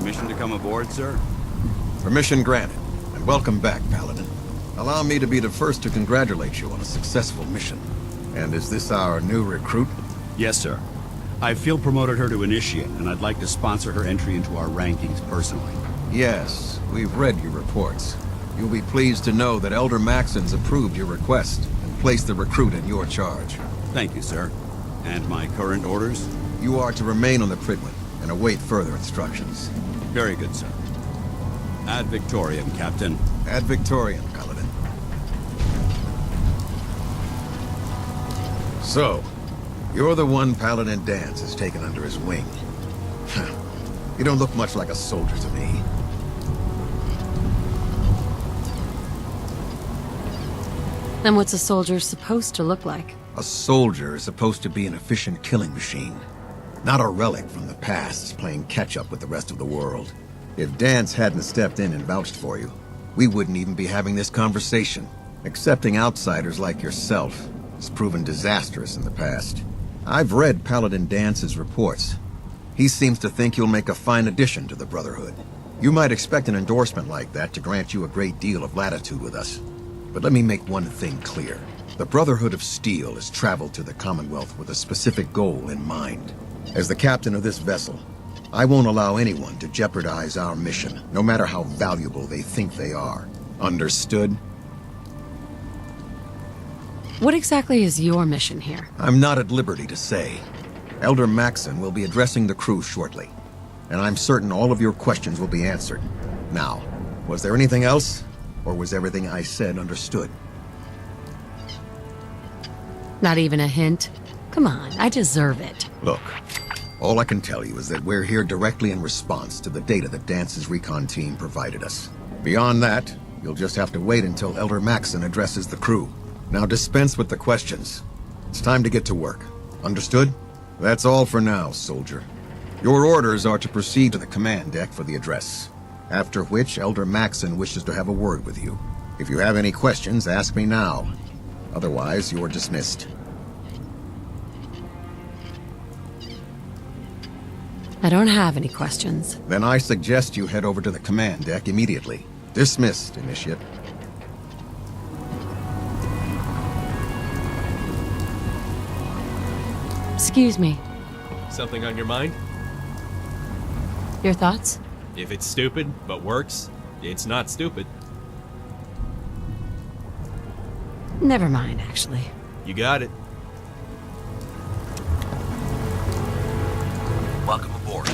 Permission to come aboard, sir? Permission granted, and welcome back, Paladin. Allow me to be the first to congratulate you on a successful mission. And is this our new recruit? Yes, sir. I field promoted her to Initiate, and I'd like to sponsor her entry into our rankings personally. Yes, we've read your reports. You'll be pleased to know that Elder Maxson's approved your request and placed the recruit in your charge. Thank you, sir. And my current orders? You are to remain on the Prydwen and await further instructions. Very good, sir. Ad Victoriam, Captain. Ad Victoriam, Paladin. So, you're the one Paladin Danse has taken under his wing. You don't look much like a soldier to me. Then what's a soldier supposed to look like? A soldier is supposed to be an efficient killing machine. Not a relic from the past, playing catch-up with the rest of the world. If Danse hadn't stepped in and vouched for you, we wouldn't even be having this conversation. Accepting outsiders like yourself has proven disastrous in the past. I've read Paladin Dance's reports. He seems to think you'll make a fine addition to the Brotherhood. You might expect an endorsement like that to grant you a great deal of latitude with us. But let me make one thing clear. The Brotherhood of Steel has traveled to the Commonwealth with a specific goal in mind. As the captain of this vessel, I won't allow anyone to jeopardize our mission, no matter how valuable they think they are. Understood? What exactly is your mission here? I'm not at liberty to say. Elder Maxson will be addressing the crew shortly, and I'm certain all of your questions will be answered. Now, was there anything else, or was everything I said understood? Not even a hint? Come on, I deserve it. Look, all I can tell you is that we're here directly in response to the data that Dance's recon team provided us. Beyond that, you'll just have to wait until Elder Maxson addresses the crew. Now dispense with the questions. It's time to get to work. Understood? That's all for now, soldier. Your orders are to proceed to the command deck for the address, after which Elder Maxson wishes to have a word with you. If you have any questions, ask me now. Otherwise, you're dismissed. I don't have any questions. Then I suggest you head over to the command deck immediately. Dismissed, Initiate. Excuse me. Something on your mind? Your thoughts? If it's stupid, but works, it's not stupid. Never mind, actually. You got it. Welcome aboard.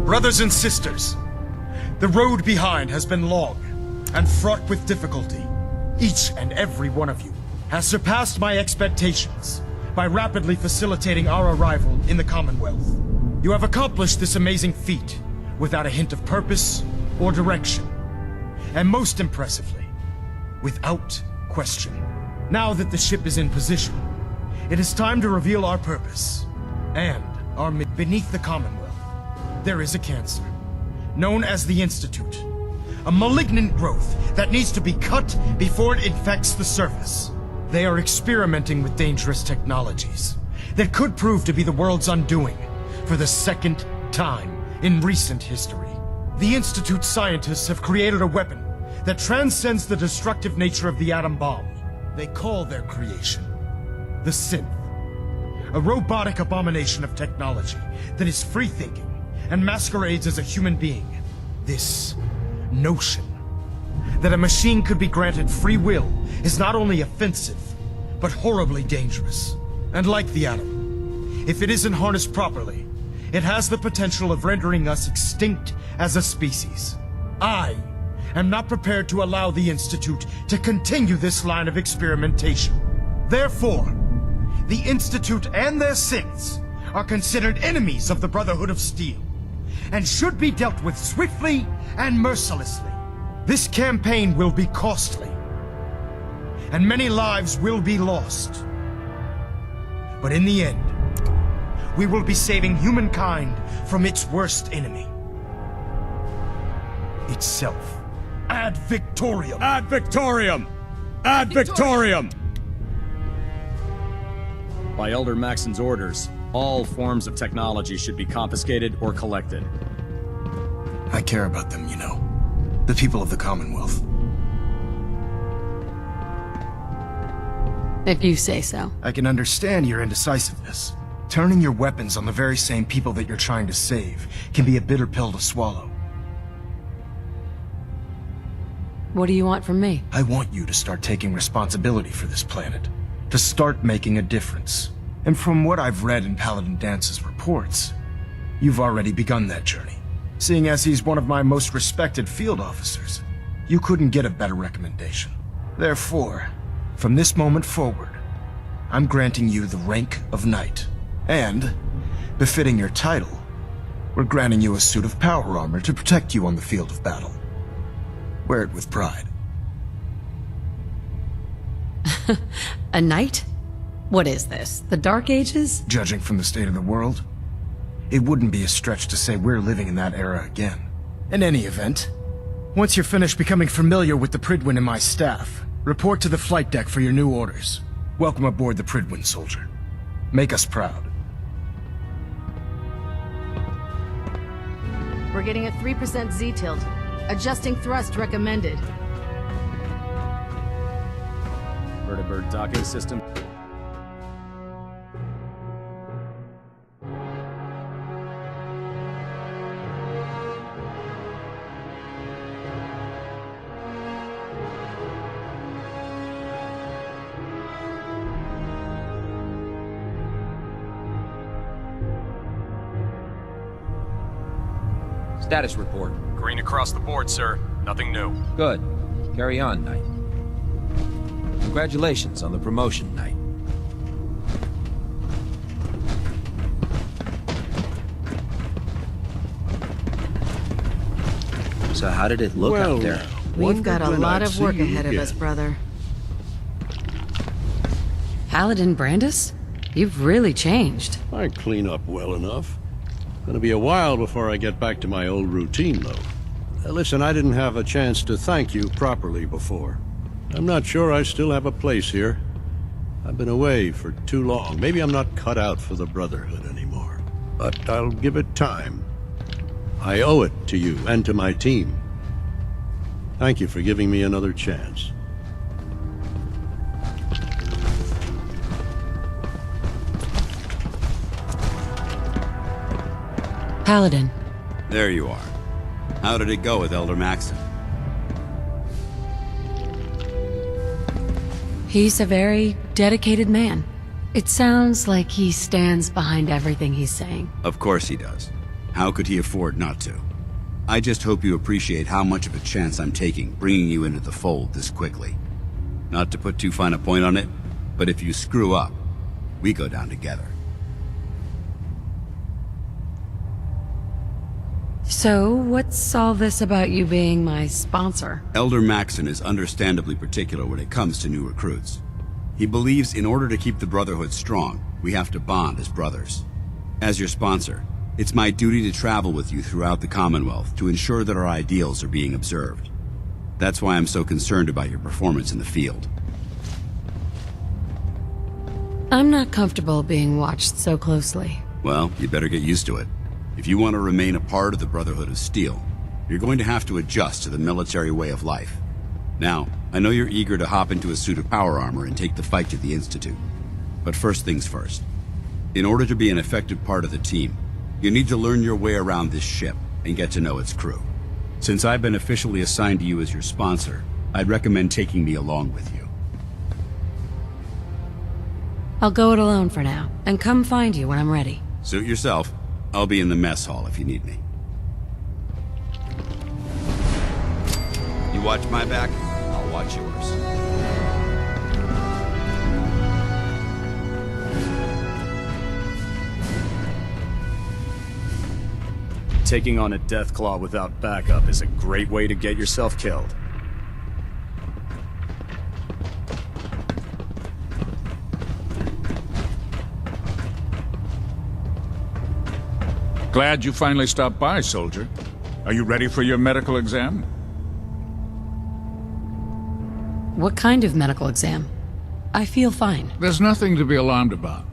Brothers and sisters, the road behind has been long and fraught with difficulty. Each and every one of you has surpassed my expectations by rapidly facilitating our arrival in the Commonwealth. You have accomplished this amazing feat without a hint of purpose or direction, and most impressively, without question. Now that the ship is in position, it is time to reveal our purpose and our mission. Beneath the Commonwealth, there is a cancer, known as the Institute. A malignant growth that needs to be cut before it infects the surface. They are experimenting with dangerous technologies that could prove to be the world's undoing for the second time in recent history. The Institute scientists have created a weapon that transcends the destructive nature of the atom bomb. They call their creation the Synth, a robotic abomination of technology that is free-thinking and masquerades as a human being. This notion that a machine could be granted free will is not only offensive, but horribly dangerous. And like the atom, if it isn't harnessed properly, it has the potential of rendering us extinct as a species. I am not prepared to allow the Institute to continue this line of experimentation. Therefore, the Institute and their synths are considered enemies of the Brotherhood of Steel, and should be dealt with swiftly and mercilessly. This campaign will be costly, and many lives will be lost. But in the end, we will be saving humankind from its worst enemy. Itself. Ad Victoriam! Ad Victoriam! Ad Victoriam! By Elder Maxson's orders, all forms of technology should be confiscated or collected. I care about them, you know. The people of the Commonwealth. If you say so. I can understand your indecisiveness. Turning your weapons on the very same people that you're trying to save can be a bitter pill to swallow. What do you want from me? I want you to start taking responsibility for this planet. To start making a difference. And from what I've read in Paladin Dance's reports, you've already begun that journey. Seeing as he's one of my most respected field officers, you couldn't get a better recommendation. Therefore, from this moment forward, I'm granting you the rank of Knight. And, befitting your title, we're granting you a suit of power armor to protect you on the field of battle. Wear it with pride. A knight? What is this? The Dark Ages? Judging from the state of the world, it wouldn't be a stretch to say we're living in that era again. In any event, once you're finished becoming familiar with the Pridwin and my staff, report to the flight deck for your new orders. Welcome aboard the Pridwin, soldier. Make us proud. We're getting a 3% Z-tilt. Adjusting thrust recommended. Vertibird docking system. Status report. Green across the board, sir. Nothing new. Good. Carry on, Knight. Congratulations on the promotion, Knight. So how did it look out there? We've got a lot of work ahead of us, brother. Paladin Brandis? You've really changed. I clean up well enough. Gonna be a while before I get back to my old routine, though. Listen, I didn't have a chance to thank you properly before. I'm not sure I still have a place here. I've been away for too long. Maybe I'm not cut out for the Brotherhood anymore. But I'll give it time. I owe it to you and to my team. Thank you for giving me another chance. Paladin. There you are. How did it go with Elder Maxson? He's a very dedicated man. It sounds like he stands behind everything he's saying. Of course he does. How could he afford not to? I just hope you appreciate how much of a chance I'm taking bringing you into the fold this quickly. Not to put too fine a point on it, but if you screw up, we go down together. So, what's all this about you being my sponsor? Elder Maxson is understandably particular when it comes to new recruits. He believes in order to keep the Brotherhood strong, we have to bond as brothers. As your sponsor, it's my duty to travel with you throughout the Commonwealth to ensure that our ideals are being observed. That's why I'm so concerned about your performance in the field. I'm not comfortable being watched so closely. Well, you better get used to it. If you want to remain a part of the Brotherhood of Steel, you're going to have to adjust to the military way of life. Now, I know you're eager to hop into a suit of power armor and take the fight to the Institute. But first things first. In order to be an effective part of the team, you need to learn your way around this ship and get to know its crew. Since I've been officially assigned to you as your sponsor, I'd recommend taking me along with you. I'll go it alone for now, and come find you when I'm ready. Suit yourself. I'll be in the mess hall if you need me. You watch my back, I'll watch yours. Taking on a Deathclaw without backup is a great way to get yourself killed. Glad you finally stopped by, soldier. Are you ready for your medical exam? What kind of medical exam? I feel fine. There's nothing to be alarmed about.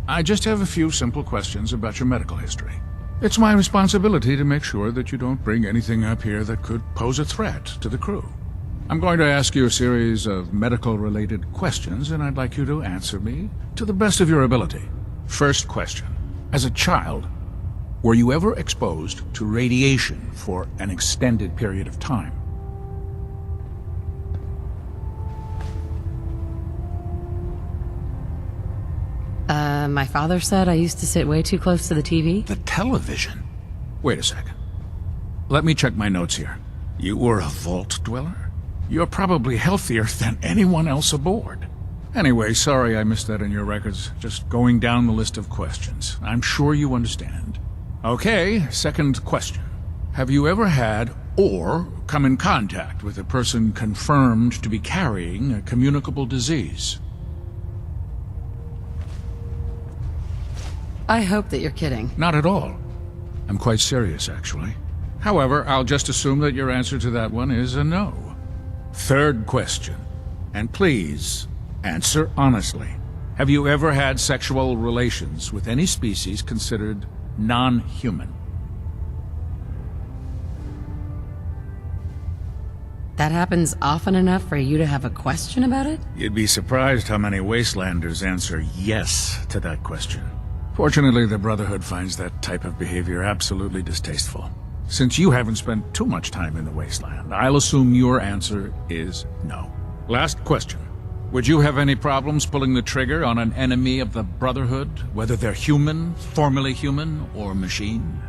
I just have a few simple questions about your medical history. It's my responsibility to make sure that you don't bring anything up here that could pose a threat to the crew. I'm going to ask you a series of medical-related questions, and I'd like you to answer me to the best of your ability. First question. As a child, were you ever exposed to radiation for an extended period of time? My father said I used to sit way too close to the TV. The television? Wait a second. Let me check my notes here. You were a vault dweller? You're probably healthier than anyone else aboard. Anyway, sorry I missed that in your records. Just going down the list of questions. I'm sure you understand. Okay, second question. Have you ever had or come in contact with a person confirmed to be carrying a communicable disease? I hope that you're kidding. Not at all. I'm quite serious, actually. However, I'll just assume that your answer to that one is a no. Third question. And please, answer honestly. Have you ever had sexual relations with any species considered non-human? That happens often enough for you to have a question about it? You'd be surprised how many Wastelanders answer yes to that question. Fortunately, the Brotherhood finds that type of behavior absolutely distasteful. Since you haven't spent too much time in the Wasteland, I'll assume your answer is no. Last question. Would you have any problems pulling the trigger on an enemy of the Brotherhood, whether they're human, formerly human, or machine?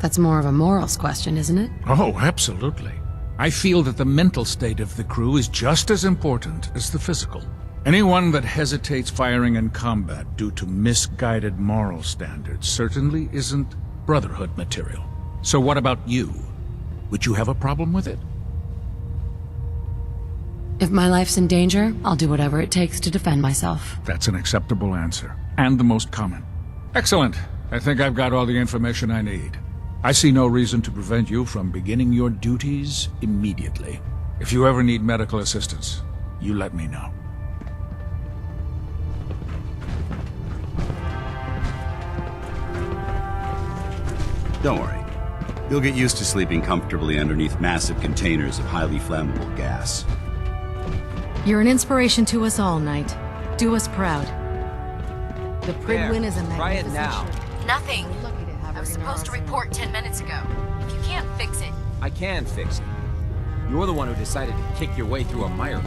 That's more of a morals question, isn't it? Oh, absolutely. I feel that the mental state of the crew is just as important as the physical. Anyone that hesitates firing in combat due to misguided moral standards certainly isn't Brotherhood material. So what about you? Would you have a problem with it? If my life's in danger, I'll do whatever it takes to defend myself. That's an acceptable answer, and the most common. Excellent. I think I've got all the information I need. I see no reason to prevent you from beginning your duties immediately. If you ever need medical assistance, you let me know. Don't worry. You'll get used to sleeping comfortably underneath massive containers of highly flammable gas. You're an inspiration to us all, Knight. Do us proud. The Pridwin is a magnificent try it now. ship. Nothing. We're lucky to have her I was in our supposed to arsenal. report 10 minutes ago. If you can't fix it, I can fix it. You're the one who decided to kick your way through a mire.